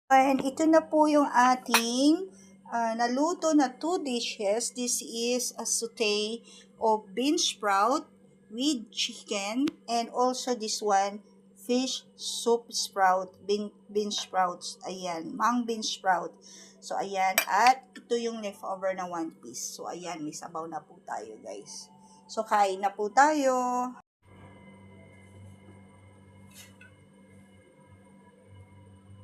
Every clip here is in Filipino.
And ito na po yung ating naluto na 2 dishes. This is a sauté of bean sprout with chicken, and also this one, fish soup sprout, bean sprouts. Ayan, mang bean sprout. So, ayan. At ito yung leftover na 1 piece. So, ayan, may sabaw na po tayo, guys. So, kain na po tayo.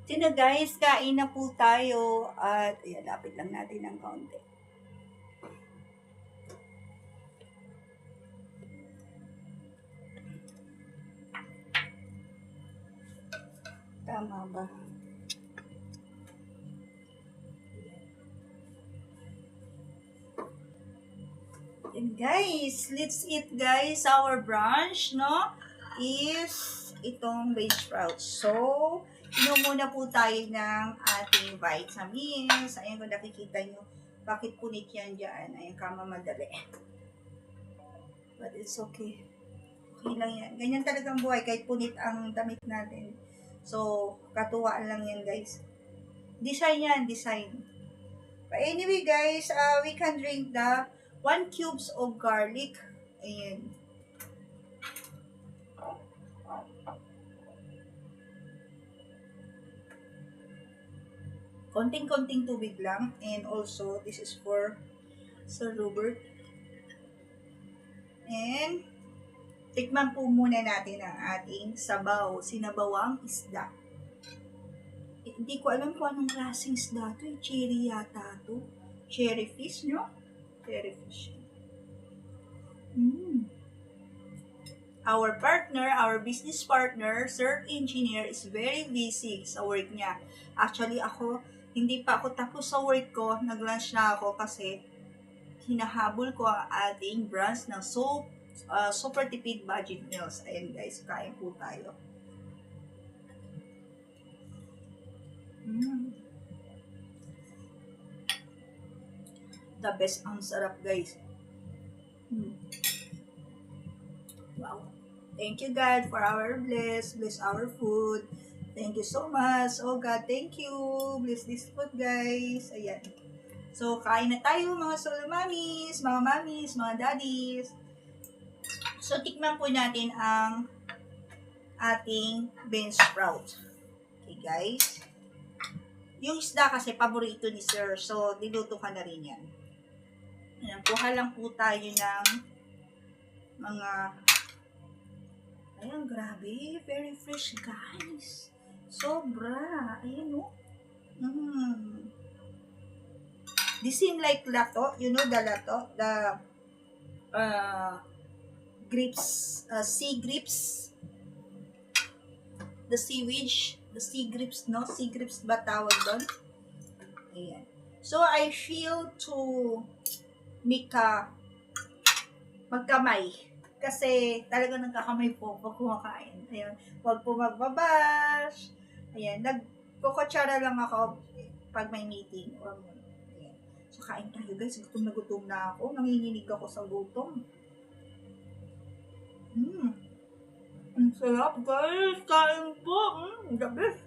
Ito na, guys, kain na po tayo. At, ayan, lapit lang natin ng kaunti. Tama ba? And guys, let's eat, guys. Our brunch, no, is itong bean sprouts. So, inom muna po tayo ng ating vitamins. Ayan, kung nakikita nyo, bakit punit yan dyan. Ayan, kama madali. But it's okay. Okay lang yan. Ganyan talagang buhay, kahit punit ang damit natin. So, katuwaan lang yan, guys. Design yan, design. But anyway, guys, we can drink the 1 cubes of garlic. Ayan. Konting-konting tubig lang. And also, this is for Sir Robert. And, tikman po muna natin ang ating sabaw. Sinabawang isda. Hindi ko alam kung anong klaseng isda to. Cherry yata to. Cherry fish, no? Cherry fish. Our partner, our business partner, Sir Engineer, is very busy sa work niya. Actually, ako, hindi pa ako tapos sa work ko. Nag-lunch na ako kasi hinahabol ko ang ating branch ng super tipid budget meals. Ayan, guys, kain po tayo. The best, ang sarap, guys. Wow. Thank you, God, for our bless our food. Thank you so much. Oh, God, thank you. Bless this food, guys. Ayan. So, kain na tayo, mga solo mommies, mga daddies. So, tikman po natin ang ating bean sprout. Okay, guys. Yung isda kasi, paborito ni Sir. So, diluto ka na rin yan. Ayan, kuha lang po tayo ng mga... Ayan, grabe. Very fresh, guys. Sobra. Ayan, no? This seem like lato. You know the lato? The grapes, sea grapes. The seaweed. The sea grapes, no? Sea grapes ba tawag doon? Ayan. So, I feel to make magkamay. Kasi talaga nagkakamay po pag kumakain. Ayan. Huwag po magbabash. Ayan. Nagkukutsara lang ako pag may meeting. Ayan. So, kain tayo, guys. Gutom na ako. Nanginginig ako sa gutom. Ang sarap, guys. Kain po. The best.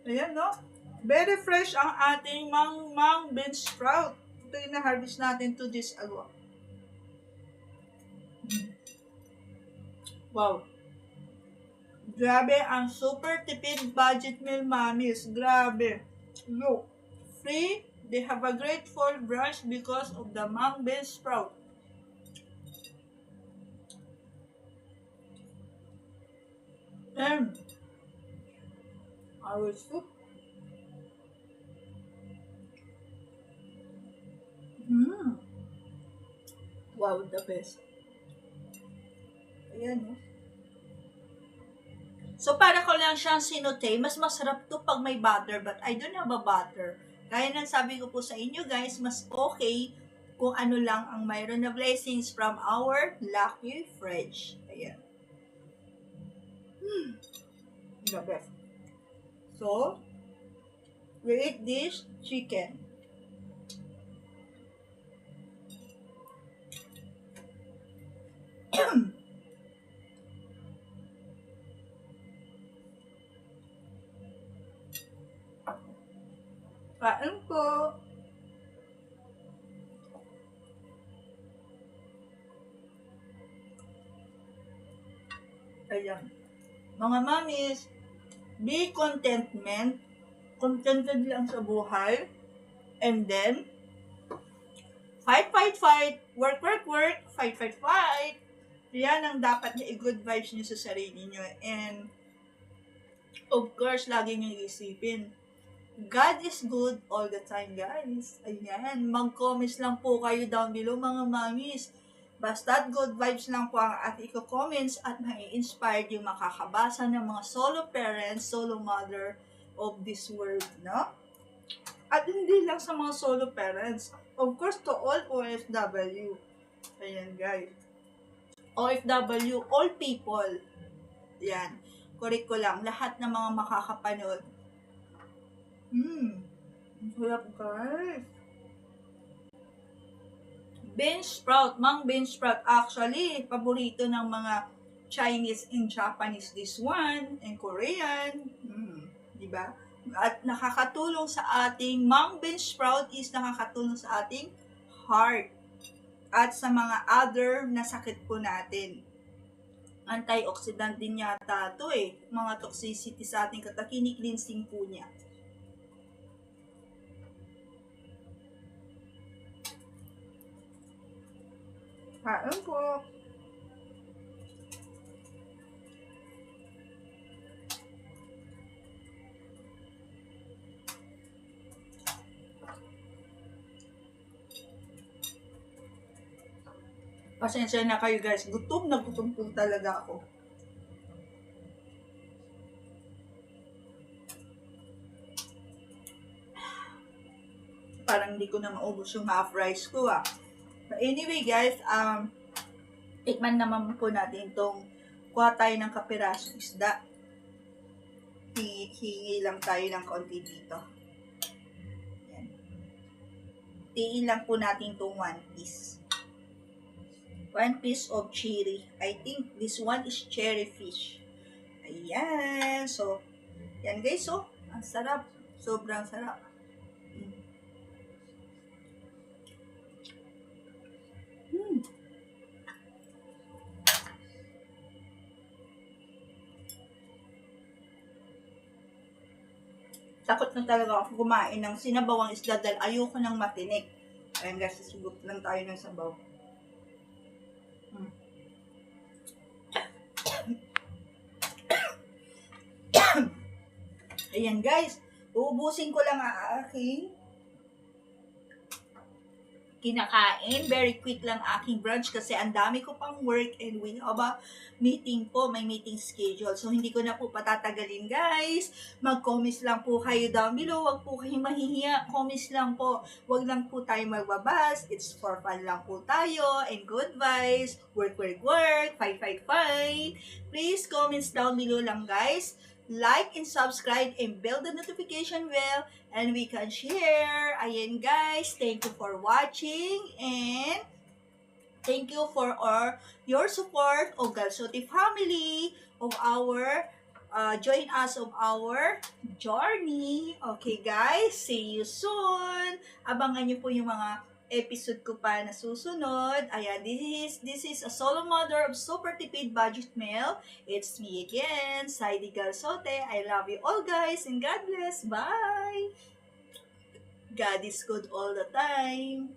Ayan, no? Very fresh ang ating mang bean sprout. Ito yung na-harvest natin 2 days ago. Wow. Grabe ang super tipid budget meal, mommies. Grabe. Look. Free. They have a great fall brunch because of the mang bean sprout. And our soup. Wow, the best. Ayan, no? So, para ko lang siyang sinute, mas masarap to pag may butter, but I don't have a butter. Kaya nang sabi ko po sa inyo, guys, mas okay kung ano lang ang mayroon na blessings from our lucky fridge. Ayan. The best. So, we eat this chicken. Kain po. Ayan. Mga mamis, be contentment. Contented lang sa buhay. And then, fight, fight, fight. Work, work, work. Fight, fight, fight. Yan ang dapat na i-good vibes nyo sa sarili nyo. And, of course, lagi nyo iisipin, God is good all the time, guys. Ayan. Mag-comments lang po kayo down below, mga mamis. Basta good vibes lang po ang ating comments at mai-inspired yung makakabasa ng mga solo parents, solo mother of this world, no? At hindi lang sa mga solo parents. Of course, to all OFW. Ayan, guys. OFW, all people. Yan. Correct ko lang. Lahat ng mga makakapanood. Ang sarap, guys. Bean sprout. Mang bean sprout. Actually, paborito ng mga Chinese and Japanese this one. And Korean. Diba? At nakakatulong sa ating, mang bean sprout is nakakatulong sa ating heart. At sa mga other na sakit po natin. Antioxidant din yata ito eh. Mga toxicity sa ating katakini, cleansing po niya. Kain po. Pasensya na kayo guys. Gutom na gutom po talaga ako. Parang hindi ko na maubos yung half rice ko ah. But anyway guys, tikman naman po natin itong kuha tayo ng kapirasong isda. Hingi lang tayo ng konti dito. Yan. Tiin lang po natin itong 1 piece. 1 piece of cherry. I think this one is cherry fish. Ayan. So, yan guys. So, ang sarap. Sobrang sarap. Takot na talaga ako kumain ng sinabawang isda dahil ayoko ng matinik. Ayan guys, sasugot lang tayo ng sabaw. Ayan guys, uubusin ko lang ang aking kinakain. Very quick lang aking brunch kasi ang dami ko pang work and we have a meeting po. May meeting schedule. So, hindi ko na po patatagalin guys. Mag-comments lang po kayo down below. Huwag po kayong mahihiya. Comments lang po. Huwag lang po tayo magbabas. It's for fun lang po tayo. And good vibes. Work, work, work. Fight, fight, fight. Please comments down below lang guys. Like and subscribe and bell the notification bell and we can share. Ayan guys, thank you for watching and thank you for your support of Galsote family, of our join us of our journey. Okay guys, see you soon. Abangan niyo po yung mga episode ko pa na susunod. Ayan, this is a solo mother of super tipid budget meal. It's me again, Saidi Galsote. I love you all guys and God bless. Bye! God is good all the time.